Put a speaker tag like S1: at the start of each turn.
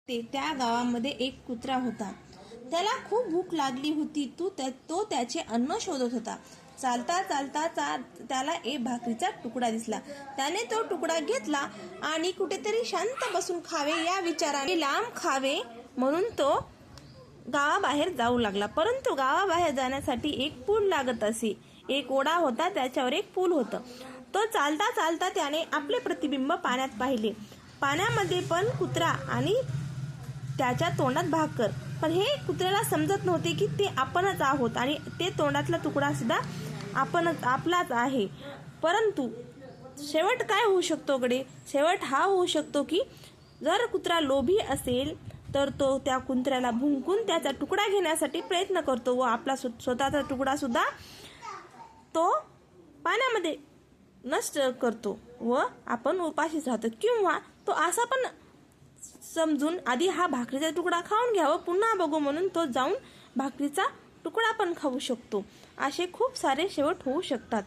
S1: त्या गावामध्ये एक कुत्रा होता. त्याला खूप भूक लागली होती. तो त्याचे अन्न शोधत होता. चालता चालता त्याला एक भाकरीचा तुकडा दिसला. त्याने तो तुकडा घेतला आणि कुठेतरी शांत बसून खावे या विचाराने लांब खावे म्हणून तो गावाबाहेर जाऊ लागला. परंतु गावाबाहेर जाण्यासाठी एक पूल लागत असे. एक ओढा होता, त्याच्यावर एक पूल होतं. तो चालता चालता त्याने आपले प्रतिबिंब पाण्यात पाहिले. पाण्यामध्ये पण कुत्रा आणि त्याच्या तोंडात भाकर. पण हे कुत्र्याला समजत नव्हते की ते आपणच आहोत आणि ते तोंडातला तुकडा सुद्धा आपलाच आहे. परंतु शेवट काय होऊ शकतो कडे? शेवट हा होऊ शकतो की जर कुत्रा लोभी असेल तर तो त्या कुत्र्याला भुंकून त्याचा तुकडा घेण्यासाठी प्रयत्न करतो व आपला स्वतःचा तुकडा सुद्धा तो पाण्यामध्ये नष्ट करतो व आपण उपाशीच राहतो. किंवा तो असा पण समजून आधी हा भाकरीचा तुकडा खाऊन घ्यावं, पुन्हा बघू म्हणून तो जाऊन भाकरीचा तुकडा पण खाऊ शकतो. असे खूप सारे शेवट होऊ शकतात.